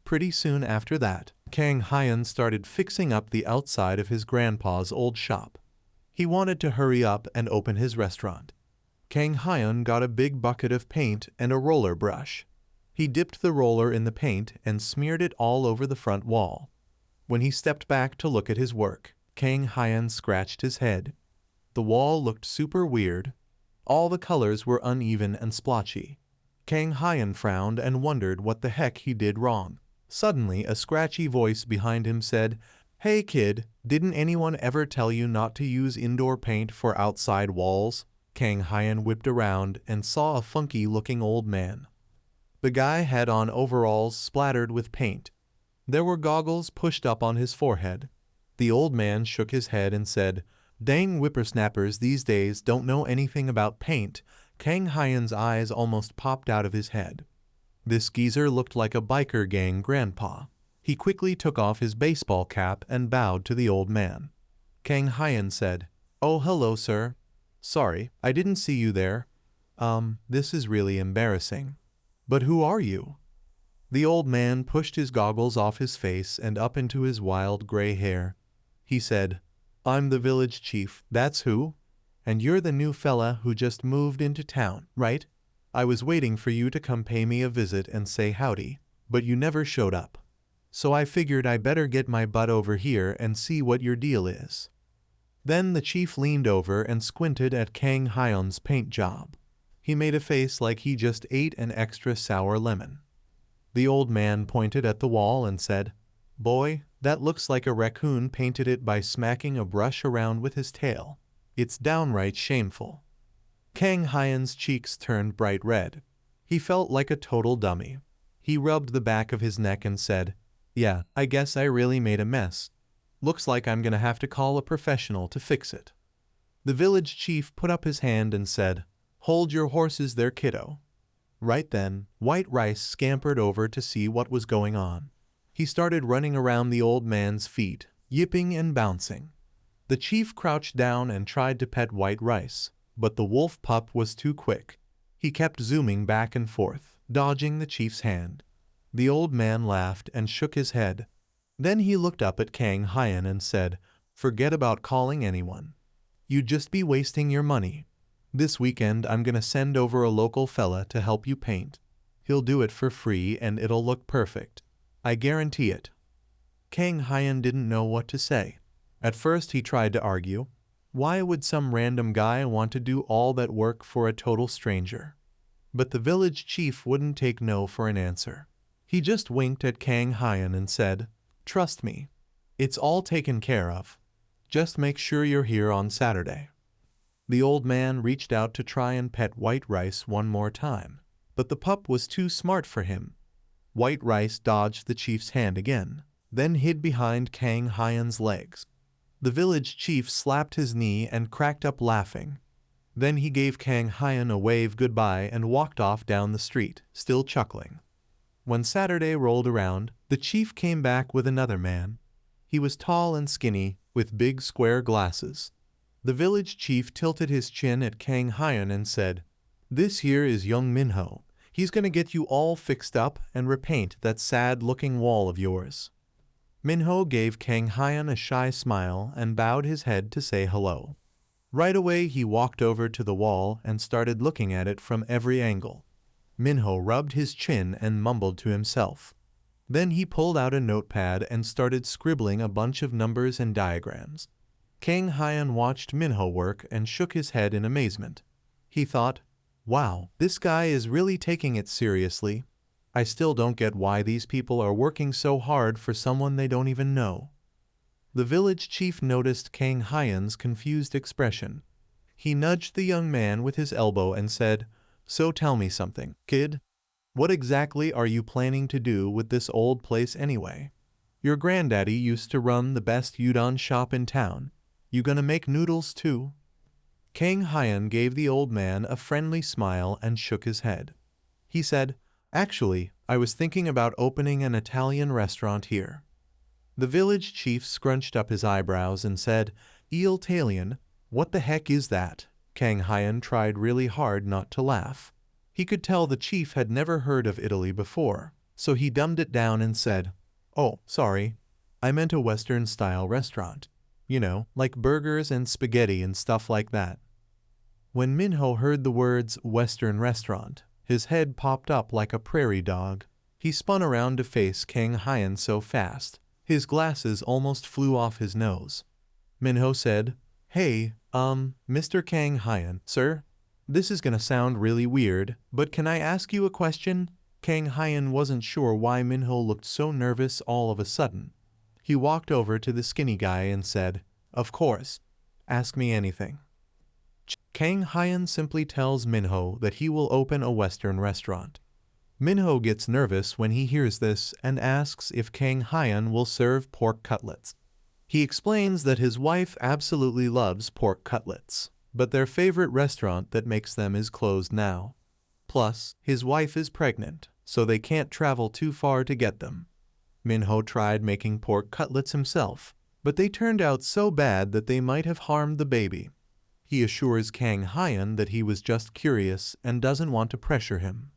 Pretty soon after that, Kang Hyun started fixing up the outside of his grandpa's old shop. He wanted to hurry up and open his restaurant. Kang Hyun got a big bucket of paint and a roller brush. He dipped the roller in the paint and smeared it all over the front wall. When he stepped back to look at his work, Kang Hyun scratched his head. The wall looked super weird. All the colors were uneven and splotchy. Kang Hyun frowned and wondered what the heck he did wrong. Suddenly, a scratchy voice behind him said, "Hey kid, didn't anyone ever tell you not to use indoor paint for outside walls?" Kang Hyun whipped around and saw a funky-looking old man. The guy had on overalls splattered with paint. There were goggles pushed up on his forehead. The old man shook his head and said, "Dang whippersnappers these days don't know anything about paint." Kang Hyun's eyes almost popped out of his head. This geezer looked like a biker gang grandpa. He quickly took off his baseball cap and bowed to the old man. Kang Hyun said, "Oh, hello, sir. Sorry, I didn't see you there. This is really embarrassing. But who are you?" The old man pushed his goggles off his face and up into his wild gray hair. He said, "I'm the village chief, that's who. And you're the new fella who just moved into town, right? I was waiting for you to come pay me a visit and say howdy, but you never showed up. So I figured I better get my butt over here and see what your deal is." Then the chief leaned over and squinted at Kang Hyun's paint job. He made a face like he just ate an extra sour lemon. The old man pointed at the wall and said, "Boy, that looks like a raccoon painted it by smacking a brush around with his tail. It's downright shameful." Kang Hyun's cheeks turned bright red. He felt like a total dummy. He rubbed the back of his neck and said, "Yeah, I guess I really made a mess. Looks like I'm gonna have to call a professional to fix it." The village chief put up his hand and said, "Hold your horses there, kiddo." Right then, White Rice scampered over to see what was going on. He started running around the old man's feet, yipping and bouncing. The chief crouched down and tried to pet White Rice, but the wolf pup was too quick. He kept zooming back and forth, dodging the chief's hand. The old man laughed and shook his head. Then he looked up at Kang Hyun and said, "Forget about calling anyone. You'd just be wasting your money. This weekend I'm gonna send over a local fella to help you paint. He'll do it for free and it'll look perfect. I guarantee it." Kang Hyun didn't know what to say. At first he tried to argue. Why would some random guy want to do all that work for a total stranger? But the village chief wouldn't take no for an answer. He just winked at Kang Hyun and said, "Trust me. It's all taken care of. Just make sure you're here on Saturday." The old man reached out to try and pet White Rice one more time, but the pup was too smart for him. White Rice dodged the chief's hand again, then hid behind Kang Hyun's legs. The village chief slapped his knee and cracked up laughing. Then he gave Kang Hyun a wave goodbye and walked off down the street, still chuckling. When Saturday rolled around, the chief came back with another man. He was tall and skinny, with big square glasses. The village chief tilted his chin at Kang Hyun and said, "This here is young Minho. He's gonna get you all fixed up and repaint that sad-looking wall of yours." Minho gave Kang Hyun a shy smile and bowed his head to say hello. Right away he walked over to the wall and started looking at it from every angle. Minho rubbed his chin and mumbled to himself. Then he pulled out a notepad and started scribbling a bunch of numbers and diagrams. Kang Hyun watched Minho work and shook his head in amazement. He thought, "Wow, this guy is really taking it seriously. I still don't get why these people are working so hard for someone they don't even know." The village chief noticed Kang Hyun's confused expression. He nudged the young man with his elbow and said, "So tell me something, kid. What exactly are you planning to do with this old place anyway? Your granddaddy used to run the best udon shop in town. You gonna make noodles too?" Kang Hyun gave the old man a friendly smile and shook his head. He said, "Actually, I was thinking about opening an Italian restaurant here." The village chief scrunched up his eyebrows and said, "Italian? What the heck is that?" Kang Hyun tried really hard not to laugh. He could tell the chief had never heard of Italy before. so he dumbed it down and said, "Oh, sorry. I meant a Western-style restaurant. You know, like burgers and spaghetti and stuff like that." When Minho heard the words Western restaurant, his head popped up like a prairie dog. He spun around to face Kang Hyan so fast, his glasses almost flew off his nose. Minho said, "Hey, Mr. Kang Hyan, sir? This is gonna sound really weird, but can I ask you a question?" Kang Hyan wasn't sure why Minho looked so nervous all of a sudden. He walked over to the skinny guy and said, "Of course. Ask me anything." Kang Hyan simply tells Minho that he will open a Western restaurant. Minho gets nervous when he hears this and asks if Kang Hyan will serve pork cutlets. He explains that his wife absolutely loves pork cutlets, but their favorite restaurant that makes them is closed now. Plus, his wife is pregnant, so they can't travel too far to get them. Minho tried making pork cutlets himself, but they turned out so bad that they might have harmed the baby. He assures Kang Hyan that he was just curious and doesn't want to pressure him.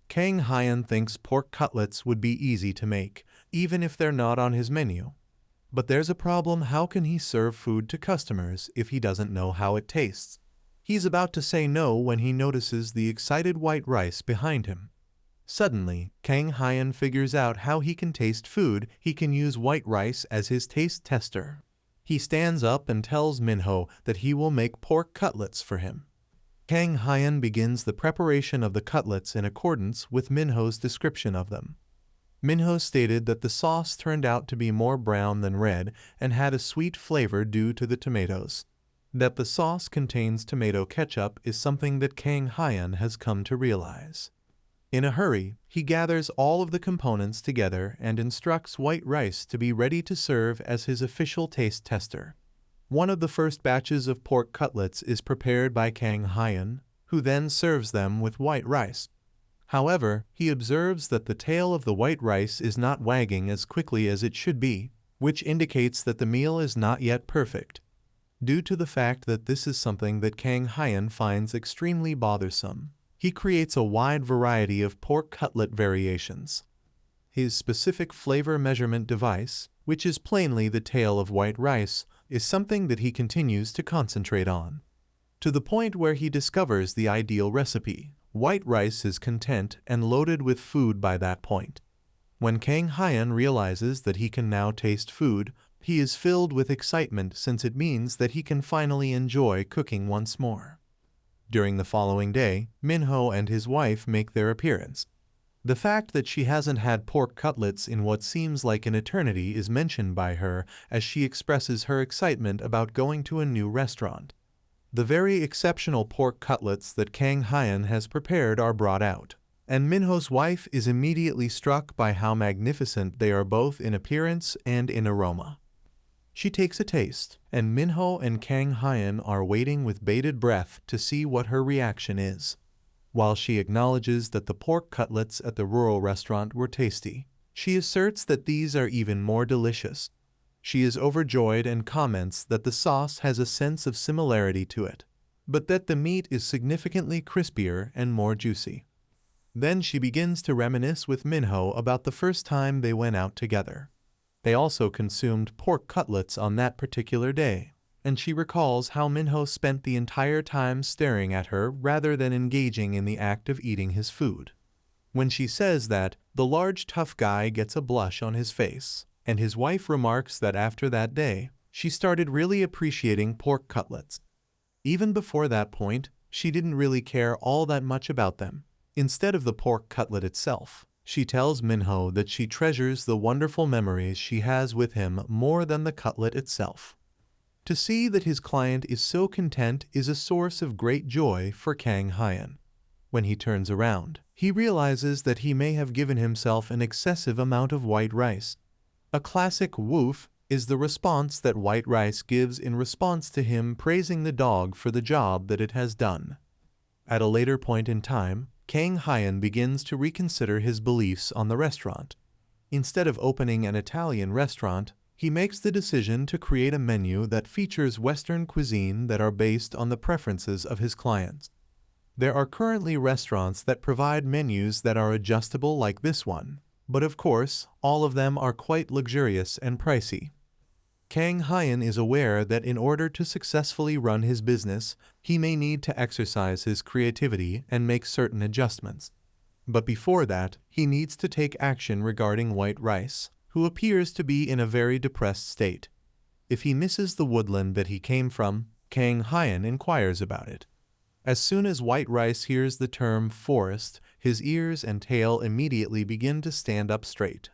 Kang Hyan thinks pork cutlets would be easy to make, even if they're not on his menu. But there's a problem. How can he serve food to customers if he doesn't know how it tastes? He's about to say no when he notices the excited white rice behind him. Suddenly, Kang Hyan figures out how he can taste food. He can use white rice as his taste tester. He stands up and tells Minho that he will make pork cutlets for him. Kang Hyan begins the preparation of the cutlets in accordance with Minho's description of them. Minho stated that the sauce turned out to be more brown than red and had a sweet flavor due to the tomatoes. That the sauce contains tomato ketchup is something that Kang Hyan has come to realize. In a hurry, he gathers all of the components together and instructs white rice to be ready to serve as his official taste tester. One of the first batches of pork cutlets is prepared by Kang Hyan, who then serves them with white rice. However, he observes that the tail of the white rice is not wagging as quickly as it should be, which indicates that the meal is not yet perfect. Due to the fact that this is something that Kang Hyan finds extremely bothersome, he creates a wide variety of pork cutlet variations. His specific flavor measurement device, which is plainly the tail of white rice, is something that he continues to concentrate on. To the point where he discovers the ideal recipe. White rice is content and loaded with food by that point. When Kang Hyan realizes that he can now taste food, he is filled with excitement since it means that he can finally enjoy cooking once more. During the following day, Minho and his wife make their appearance. The fact that she hasn't had pork cutlets in what seems like an eternity is mentioned by her as she expresses her excitement about going to a new restaurant. The very exceptional pork cutlets that Kang Hyan has prepared are brought out, and Minho's wife is immediately struck by how magnificent they are both in appearance and in aroma. She takes a taste, and Minho and Kang Hyan are waiting with bated breath to see what her reaction is. While she acknowledges that the pork cutlets at the rural restaurant were tasty, she asserts that these are even more delicious. She is overjoyed and comments that the sauce has a sense of similarity to it, but that the meat is significantly crispier and more juicy. Then she begins to reminisce with Minho about the first time they went out together. They also consumed pork cutlets on that particular day, and she recalls how Minho spent the entire time staring at her rather than engaging in the act of eating his food. When she says that, the large tough guy gets a blush on his face, and his wife remarks that after that day, she started really appreciating pork cutlets. Even before that point, she didn't really care all that much about them. Instead of the pork cutlet itself, she tells Minho that she treasures the wonderful memories she has with him more than the cutlet itself. To see that his client is so content is a source of great joy for Kang Hyan. When he turns around, he realizes that he may have given himself an excessive amount of white rice. A classic woof is the response that white rice gives in response to him praising the dog for the job that it has done. At a later point in time, Kang Hyan begins to reconsider his beliefs on the restaurant. Instead of opening an Italian restaurant, he makes the decision to create a menu that features Western cuisine that are based on the preferences of his clients. There are currently restaurants that provide menus that are adjustable like this one, But of course, all of them are quite luxurious and pricey. Kang Hyun is aware that in order to successfully run his business, he may need to exercise his creativity and make certain adjustments. But before that, he needs to take action regarding White Rice, who appears to be in a very depressed state. If he misses the woodland that he came from, Kang Hyun inquires about it. As soon as White Rice hears the term forest, his ears and tail immediately begin to stand up straight.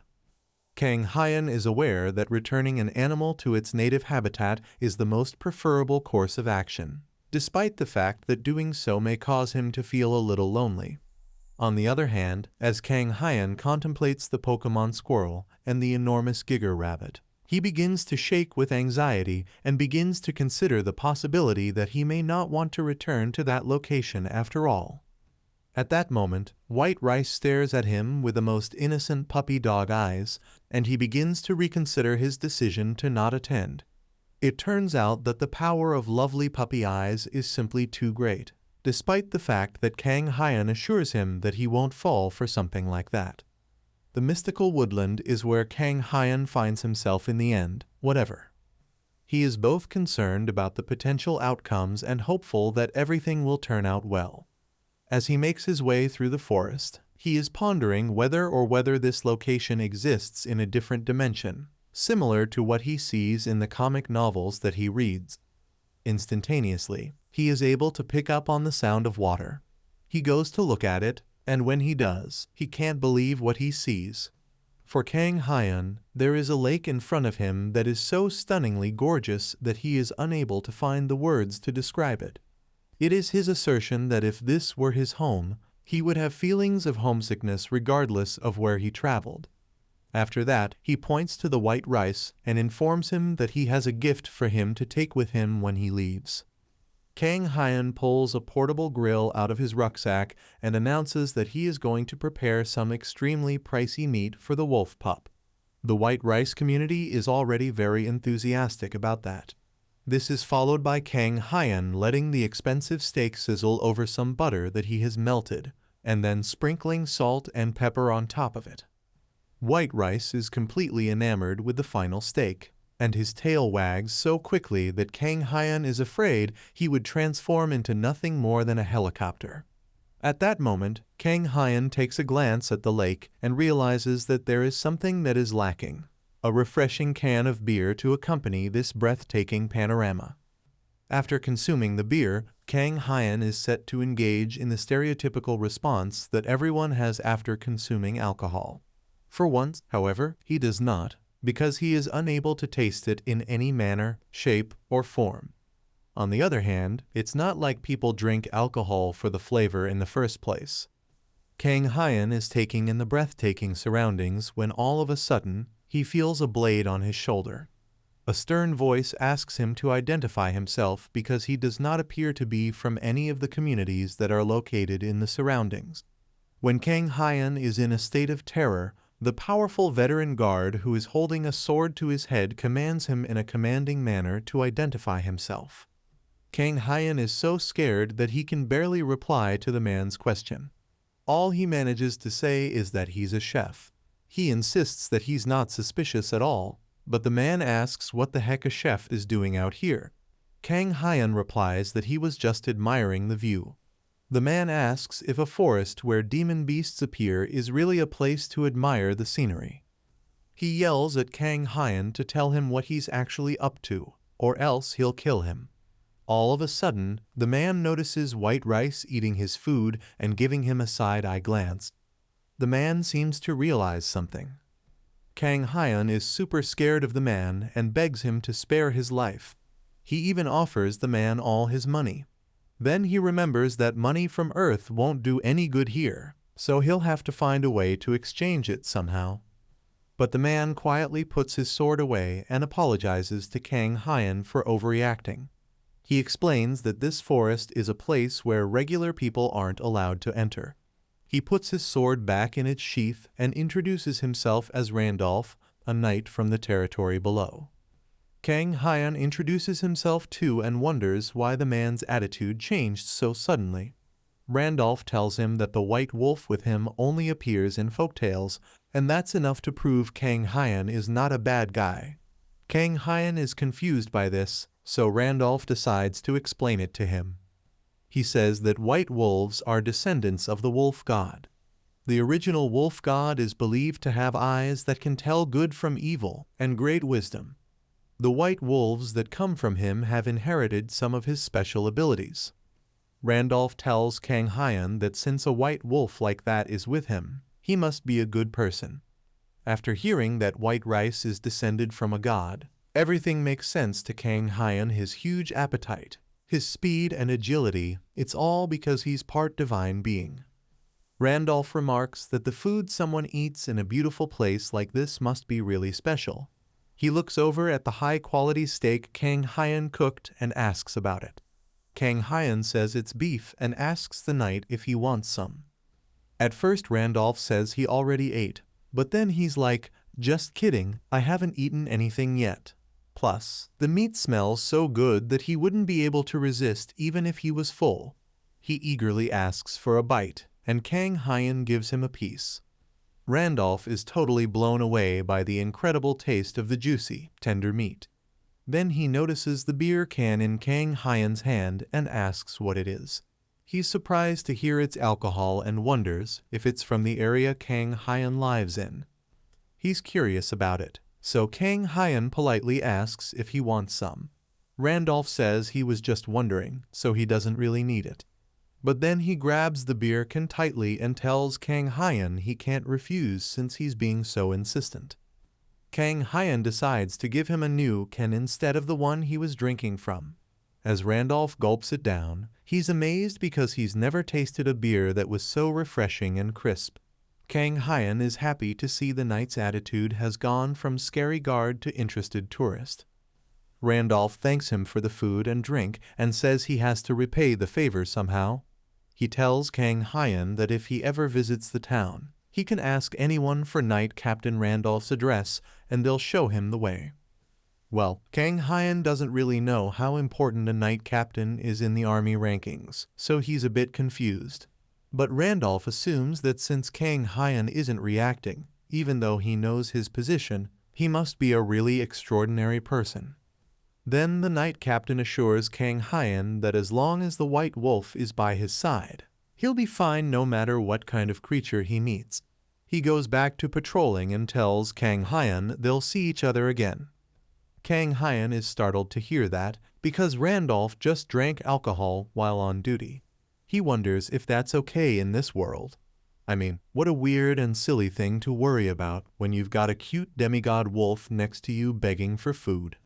Kang Hyun is aware that returning an animal to its native habitat is the most preferable course of action, despite the fact that doing so may cause him to feel a little lonely. On the other hand, as Kang Hyun contemplates the Pokemon squirrel and the enormous Giger rabbit, he begins to shake with anxiety and begins to consider the possibility that he may not want to return to that location after all. At that moment, White Rice stares at him with the most innocent puppy dog eyes, and he begins to reconsider his decision to not attend. It turns out that the power of lovely puppy eyes is simply too great, despite the fact that Kang Hyun assures him that he won't fall for something like that. The mystical woodland is where Kang Hyun finds himself in the end, whatever. He is both concerned about the potential outcomes and hopeful that everything will turn out well. As he makes his way through the forest, he is pondering whether this location exists in a different dimension, similar to what he sees in the comic novels that he reads. Instantaneously, he is able to pick up on the sound of water. He goes to look at it, and when he does, he can't believe what he sees. For Kang Hyun, there is a lake in front of him that is so stunningly gorgeous that he is unable to find the words to describe it. It is his assertion that if this were his home, he would have feelings of homesickness regardless of where he traveled. After that, he points to the White Rice and informs him that he has a gift for him to take with him when he leaves. Kang Hyun pulls a portable grill out of his rucksack and announces that he is going to prepare some extremely pricey meat for the wolf pup. The White Rice community is already very enthusiastic about that. This is followed by Kang Hyun letting the expensive steak sizzle over some butter that he has melted, and then sprinkling salt and pepper on top of it. White Rice is completely enamored with the final steak, and his tail wags so quickly that Kang Hyun is afraid he would transform into nothing more than a helicopter. At that moment, Kang Hyun takes a glance at the lake and realizes that there is something that is lacking: a refreshing can of beer to accompany this breathtaking panorama. After consuming the beer, Kang Hyun is set to engage in the stereotypical response that everyone has after consuming alcohol. For once, however, he does not, because he is unable to taste it in any manner, shape, or form. On the other hand, it's not like people drink alcohol for the flavor in the first place. Kang Hyun is taking in the breathtaking surroundings when all of a sudden, he feels a blade on his shoulder. A stern voice asks him to identify himself because he does not appear to be from any of the communities that are located in the surroundings. When Kang Hyun is in a state of terror, the powerful veteran guard who is holding a sword to his head commands him in a commanding manner to identify himself. Kang Hyun is so scared that he can barely reply to the man's question. All he manages to say is that he's a chef. He insists that he's not suspicious at all, but the man asks what the heck a chef is doing out here. Kang Hyun replies that he was just admiring the view. The man asks if a forest where demon beasts appear is really a place to admire the scenery. He yells at Kang Hyun to tell him what he's actually up to, or else he'll kill him. All of a sudden, the man notices White Rice eating his food and giving him a side-eye glance. The man seems to realize something. Kang Hyun is super scared of the man and begs him to spare his life. He even offers the man all his money. Then he remembers that money from Earth won't do any good here, so he'll have to find a way to exchange it somehow. But the man quietly puts his sword away and apologizes to Kang Hyun for overreacting. He explains that this forest is a place where regular people aren't allowed to enter. He puts his sword back in its sheath and introduces himself as Randolph, a knight from the territory below. Kang Hyun introduces himself too and wonders why the man's attitude changed so suddenly. Randolph tells him that the white wolf with him only appears in folktales, and that's enough to prove Kang Hyun is not a bad guy. Kang Hyun is confused by this, so Randolph decides to explain it to him. He says that white wolves are descendants of the wolf god. The original wolf god is believed to have eyes that can tell good from evil and great wisdom. The white wolves that come from him have inherited some of his special abilities. Randolph tells Kang Hyun that since a white wolf like that is with him, he must be a good person. After hearing that white rice is descended from a god, everything makes sense to Kang Hyun. His huge appetite, his speed and agility, it's all because he's part divine being. Randolph remarks that the food someone eats in a beautiful place like this must be really special. He looks over at the high-quality steak Kang Hyun cooked and asks about it. Kang Hyun says it's beef and asks the knight if he wants some. At first Randolph says he already ate, but then he's like, "Just kidding, I haven't eaten anything yet." Plus, the meat smells so good that he wouldn't be able to resist even if he was full. He eagerly asks for a bite, and Kang Hyun gives him a piece. Randolph is totally blown away by the incredible taste of the juicy, tender meat. Then he notices the beer can in Kang Hyun's hand and asks what it is. He's surprised to hear it's alcohol and wonders if it's from the area Kang Hyun lives in. He's curious about it, so Kang Hyun politely asks if he wants some. Randolph says he was just wondering, so he doesn't really need it. But then he grabs the beer can tightly and tells Kang Hyun he can't refuse since he's being so insistent. Kang Hyun decides to give him a new can instead of the one he was drinking from. As Randolph gulps it down, he's amazed because he's never tasted a beer that was so refreshing and crisp. Kang Hyun is happy to see the knight's attitude has gone from scary guard to interested tourist. Randolph thanks him for the food and drink and says he has to repay the favor somehow. He tells Kang Hyun that if he ever visits the town, he can ask anyone for Knight Captain Randolph's address and they'll show him the way. Well, Kang Hyun doesn't really know how important a knight captain is in the army rankings, so he's a bit confused. But Randolph assumes that since Kang Hyun isn't reacting, even though he knows his position, he must be a really extraordinary person. Then the knight captain assures Kang Hyun that as long as the white wolf is by his side, he'll be fine no matter what kind of creature he meets. He goes back to patrolling and tells Kang Hyun they'll see each other again. Kang Hyun is startled to hear that because Randolph just drank alcohol while on duty. He wonders if that's okay in this world. I mean, what a weird and silly thing to worry about when you've got a cute demigod wolf next to you begging for food.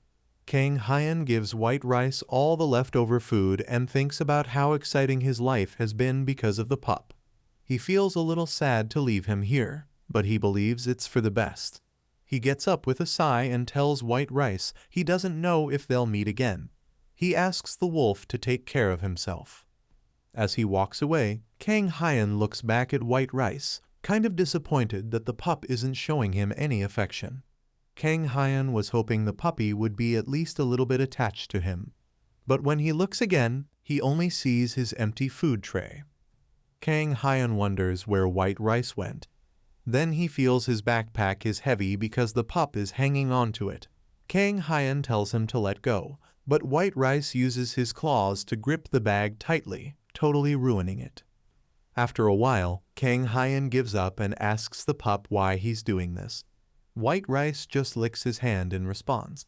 Kang Hyun gives white rice all the leftover food and thinks about how exciting his life has been because of the pup. He feels a little sad to leave him here, but he believes it's for the best. He gets up with a sigh and tells White Rice he doesn't know if they'll meet again. He asks the wolf to take care of himself. As he walks away, Kang Hyun looks back at White Rice, kind of disappointed that the pup isn't showing him any affection. Kang Hyun was hoping the puppy would be at least a little bit attached to him. But when he looks again, he only sees his empty food tray. Kang Hyun wonders where White Rice went. Then he feels his backpack is heavy because the pup is hanging onto it. Kang Hyun tells him to let go, but White Rice uses his claws to grip the bag tightly, totally ruining it. After a while, Kang Hyun gives up and asks the pup why he's doing this. White Rice just licks his hand in response.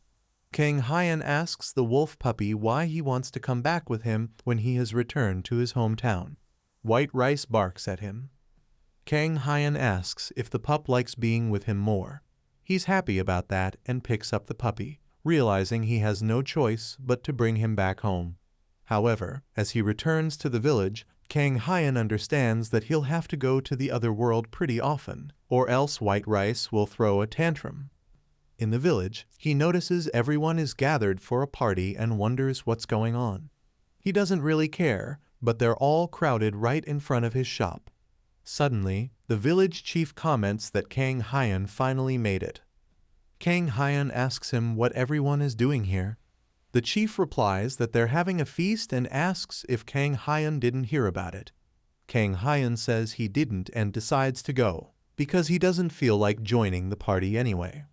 Kang Hyun asks the wolf puppy why he wants to come back with him when he has returned to his hometown. White Rice barks at him. Kang Hyun asks if the pup likes being with him more. He's happy about that and picks up the puppy, realizing he has no choice but to bring him back home. However, as he returns to the village, Kang Hyun understands that he'll have to go to the other world pretty often, or else White Rice will throw a tantrum. In the village, he notices everyone is gathered for a party and wonders what's going on. He doesn't really care, but they're all crowded right in front of his shop. Suddenly, the village chief comments that Kang Hyun finally made it. Kang Hyun asks him what everyone is doing here. The chief replies that they're having a feast and asks if Kang Hyun didn't hear about it. Kang Hyun says he didn't and decides to go. because he doesn't feel like joining the party anyway.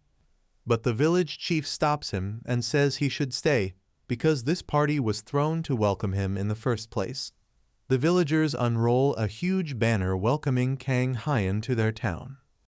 But the village chief stops him and says he should stay because this party was thrown to welcome him in the first place. The villagers unroll a huge banner welcoming Kang Hyun to their town.